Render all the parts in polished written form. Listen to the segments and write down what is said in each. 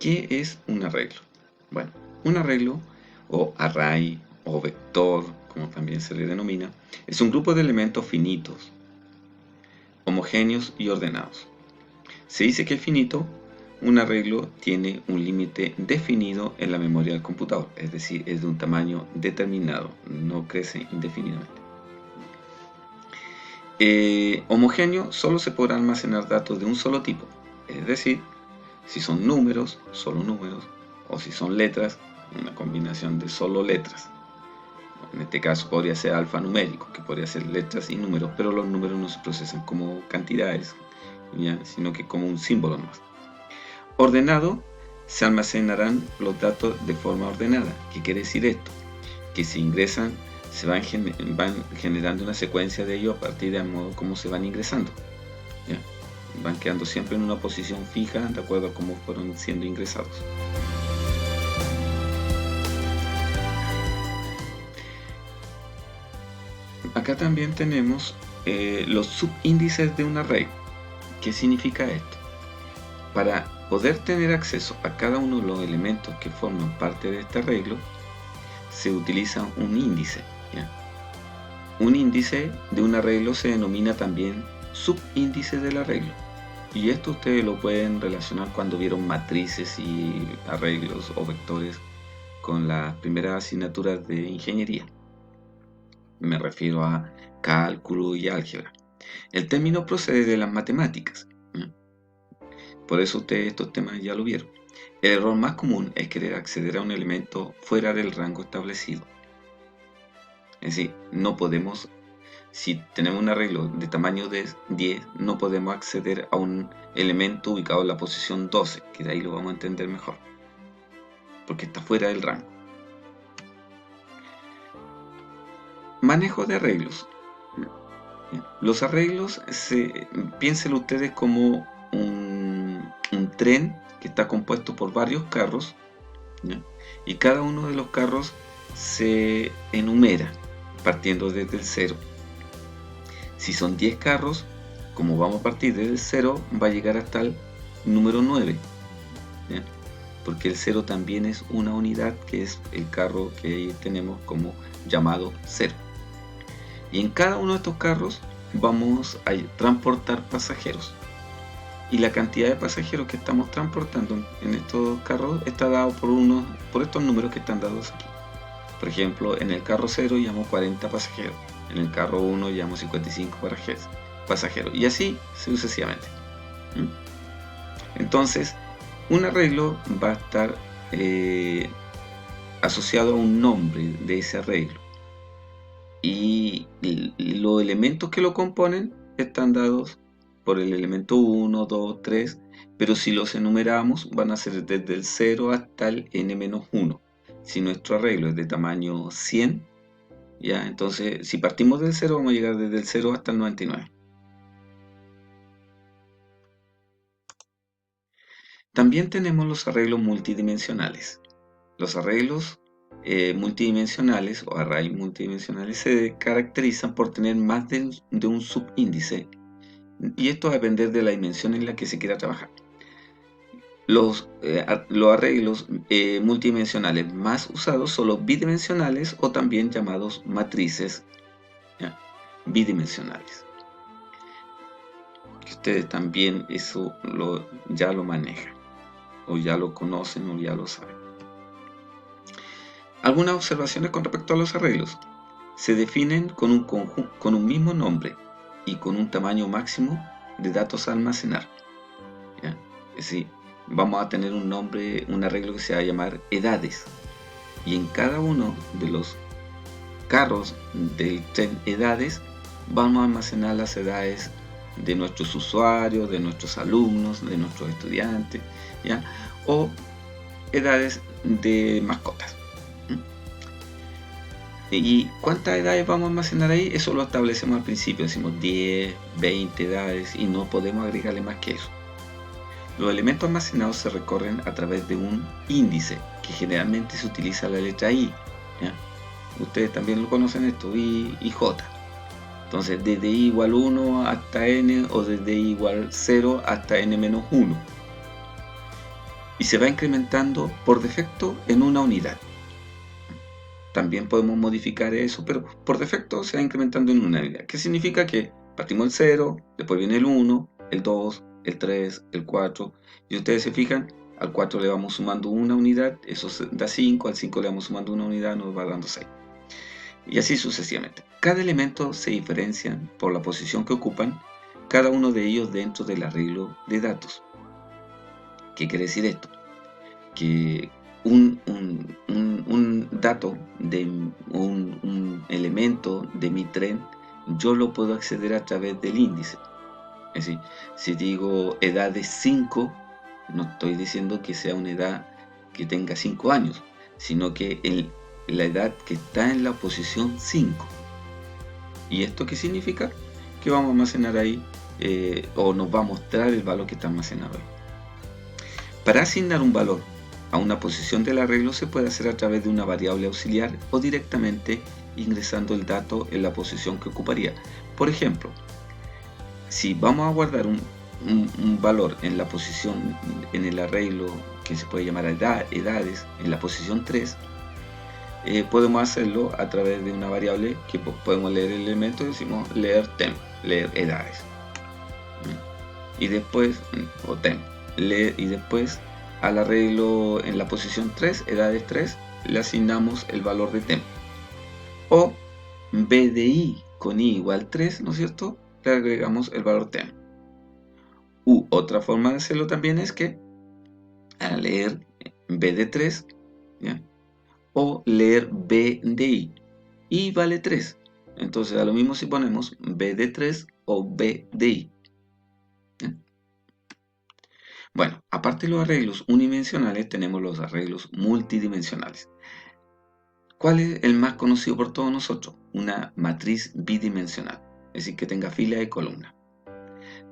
¿Qué es un arreglo? Bueno, un arreglo o array o vector, como también se le denomina, es un grupo de elementos finitos, homogéneos y ordenados. Se dice que es finito, un arreglo tiene un límite definido en la memoria del computador, es decir, es de un tamaño determinado, no crece indefinidamente. Homogéneo solo se podrá almacenar datos de un solo tipo, es decir, si son números, solo números, o si son letras, una combinación de solo letras. En este caso podría ser alfanumérico, que podría ser letras y números, pero los números no se procesan como cantidades, ¿ya? Sino que como un símbolo más. Ordenado, se almacenarán los datos de forma ordenada. ¿Qué quiere decir esto? Que si ingresan, se van generando una secuencia de ellos a partir del modo como se van ingresando, ¿ya? Van quedando siempre en una posición fija de acuerdo a cómo fueron siendo ingresados. Acá también tenemos los subíndices de un array. ¿Qué significa esto? Para poder tener acceso a cada uno de los elementos que forman parte de este arreglo, se utiliza un índice, ¿ya? Un índice de un arreglo se denomina también subíndice del arreglo. Y esto ustedes lo pueden relacionar cuando vieron matrices y arreglos o vectores con las primeras asignaturas de ingeniería. Me refiero a cálculo y álgebra. El término procede de las matemáticas, ¿ya? Por eso ustedes estos temas ya lo vieron. El error más común es querer acceder a un elemento fuera del rango establecido. Es decir, no podemos, si tenemos un arreglo de tamaño de 10, no podemos acceder a un elemento ubicado en la posición 12, que de ahí lo vamos a entender mejor, porque está fuera del rango. Manejo de arreglos. Los arreglos, piénsenlo ustedes como un tren que está compuesto por varios carros, ¿ya? Y cada uno de los carros se enumera partiendo desde el 0. Si son 10 carros, como vamos a partir desde el 0, va a llegar hasta el número 9, ¿ya? Porque el 0 también es una unidad, que es el carro que tenemos como llamado 0. Y en cada uno de estos carros vamos a transportar pasajeros. Y la cantidad de pasajeros que estamos transportando en estos carros está dado por estos números que están dados aquí. Por ejemplo, en el carro 0 llevamos 40 pasajeros, en el carro 1 llevamos 55 pasajeros, y así sucesivamente. Entonces, un arreglo va a estar asociado a un nombre de ese arreglo, y los elementos que lo componen están dados por el elemento 1, 2, 3, pero si los enumeramos van a ser desde el 0 hasta el n-1. Si nuestro arreglo es de tamaño 100, ¿ya? Entonces si partimos del 0 vamos a llegar desde el 0 hasta el 99. También tenemos los arreglos multidimensionales. Los arreglos multidimensionales o array multidimensionales se caracterizan por tener más de un subíndice, y esto va a depender de la dimensión en la que se quiera trabajar. Los arreglos multidimensionales más usados son los bidimensionales, o también llamados matrices, ¿ya? Bidimensionales, que ustedes también eso ya lo manejan, o ya lo conocen, o ya lo saben. Algunas observaciones con respecto a los arreglos. Se definen con un mismo nombre y con un tamaño máximo de datos a almacenar, ¿ya? Es decir, vamos a tener un nombre, un arreglo que se va a llamar edades, y en cada uno de los carros del tren edades vamos a almacenar las edades de nuestros usuarios, de nuestros alumnos, de nuestros estudiantes, ¿ya? O edades de mascotas. ¿Y cuántas edades vamos a almacenar ahí? Eso lo establecemos al principio, decimos 10, 20 edades, y no podemos agregarle más que eso. Los elementos almacenados se recorren a través de un índice, que generalmente se utiliza la letra I, ¿ya? Ustedes también lo conocen esto, I y J. Entonces, desde I igual 1 hasta N, o desde I igual 0 hasta N-1. y se va incrementando por defecto en una unidad. También podemos modificar eso, pero por defecto se va incrementando en una unidad. ¿Qué significa? Que partimos el 0, después viene el 1, el 2, el 3, el 4. Y ustedes se fijan, al 4 le vamos sumando una unidad, eso da 5, al 5 le vamos sumando una unidad, nos va dando 6. Y así sucesivamente. Cada elemento se diferencia por la posición que ocupan, cada uno de ellos dentro del arreglo de datos. ¿Qué quiere decir esto? Que un dato de un elemento de mi tren, yo lo puedo acceder a través del índice. Es decir, si digo edad de 5, no estoy diciendo que sea una edad que tenga 5 años, sino que la edad que está en la posición 5. ¿Y esto qué significa? Que vamos a almacenar ahí, o nos va a mostrar el valor que está almacenado ahí. Para asignar un valor a una posición del arreglo se puede hacer a través de una variable auxiliar o directamente ingresando el dato en la posición que ocuparía. Por ejemplo, si vamos a guardar un valor en la posición, en el arreglo que se puede llamar edades, en la posición 3, podemos hacerlo a través de una variable que podemos leer el elemento y decimos leer temp, leer edades. Y después, o temp, leer, y después al arreglo en la posición 3, edades 3, le asignamos el valor de temp. O b de i con i igual 3, ¿no es cierto? Le agregamos el valor temp. Otra forma de hacerlo también es que al leer b de 3, ¿ya? O leer b de i vale 3. Entonces da lo mismo si ponemos b de 3 o b de i. ¿Ya? Bueno, aparte de los arreglos unidimensionales, tenemos los arreglos multidimensionales. ¿Cuál es el más conocido por todos nosotros? Una matriz bidimensional, es decir, que tenga fila y columna.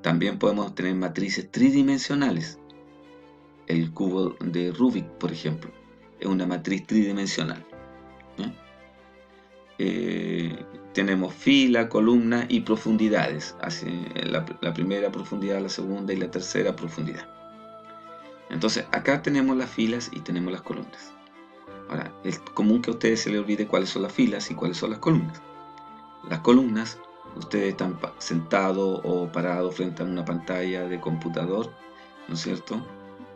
También podemos tener matrices tridimensionales. El cubo de Rubik, por ejemplo, es una matriz tridimensional. Tenemos fila, columna y profundidades. Así, la primera profundidad, la segunda y la tercera profundidad. Entonces, acá tenemos las filas y tenemos las columnas. Ahora, es común que a ustedes se les olvide cuáles son las filas y cuáles son las columnas. Las columnas, ustedes están sentados o parados frente a una pantalla de computador, ¿no es cierto?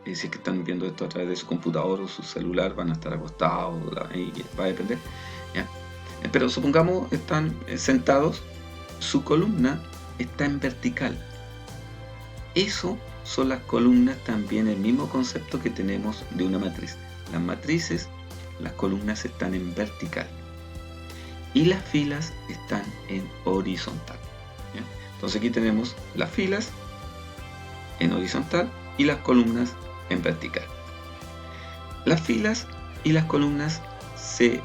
Si es que están viendo esto a través de su computador o su celular, van a estar acostados, y va a depender, ¿ya? Pero supongamos están sentados, su columna está en vertical. Eso son las columnas, también el mismo concepto que tenemos de una matriz. Las matrices, las columnas están en vertical y las filas están en horizontal. ¿Ya? Entonces aquí tenemos las filas en horizontal y las columnas en vertical. Las filas y las columnas se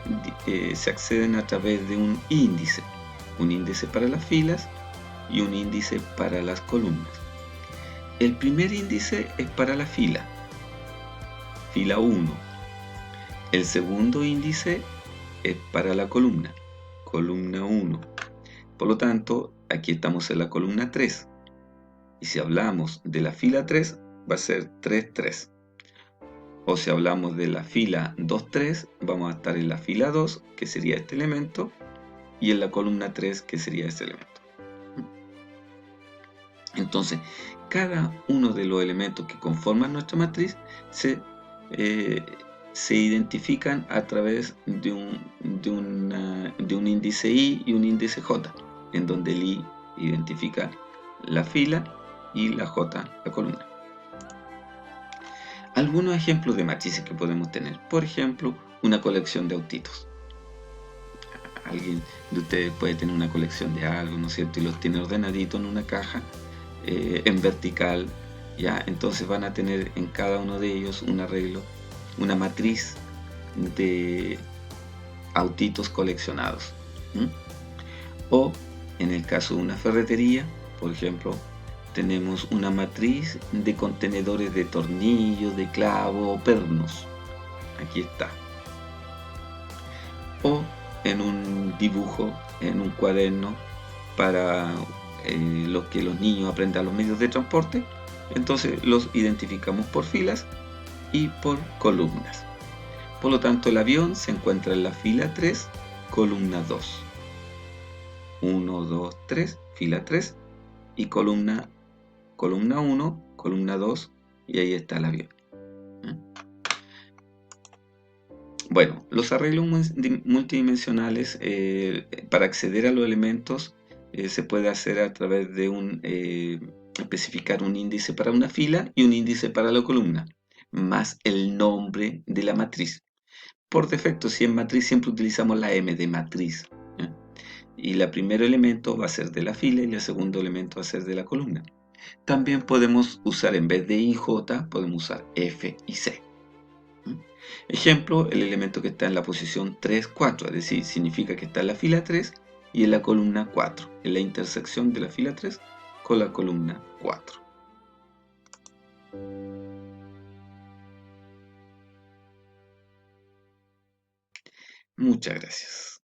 acceden a través de un índice para las filas y un índice para las columnas. El primer índice es para la fila 1. El segundo índice es para la columna 1. Por lo tanto, aquí estamos en la columna 3. Y si hablamos de la fila 3, va a ser 3, 3. O si hablamos de la fila 2, 3, vamos a estar en la fila 2, que sería este elemento, y en la columna 3, que sería este elemento. Entonces, cada uno de los elementos que conforman nuestra matriz se identifican a través de un índice I y un índice J, en donde el I identifica la fila y la J la columna. Algunos ejemplos de matrices que podemos tener. Por ejemplo, una colección de autitos. Alguien de ustedes puede tener una colección de algo, ¿no es cierto? Y los tiene ordenaditos en una caja, en vertical, ¿ya? Entonces van a tener en cada uno de ellos un arreglo, una matriz de autitos coleccionados. O en el caso de una ferretería, por ejemplo, tenemos una matriz de contenedores de tornillos, de clavos o pernos. Aquí está. O en un dibujo, en un cuaderno para lo que los niños aprendan los medios de transporte. Entonces los identificamos por filas y por columnas. Por lo tanto, el avión se encuentra en la fila 3, columna 2. 1, 2, 3, fila 3 y columna 1, columna 2 y ahí está el avión. Bueno, los arreglos multidimensionales, para acceder a los elementos, se puede hacer a través de especificar un índice para una fila y un índice para la columna, más el nombre de la matriz. Por defecto, si en matriz siempre utilizamos la M de matriz, ¿ya? Y el primer elemento va a ser de la fila y el segundo elemento va a ser de la columna. También podemos usar, en vez de I, J, podemos usar F y C. Ejemplo, el elemento que está en la posición 3, 4, es decir, significa que está en la fila 3 y en la columna 4, en la intersección de la fila 3 con la columna 4. Muchas gracias.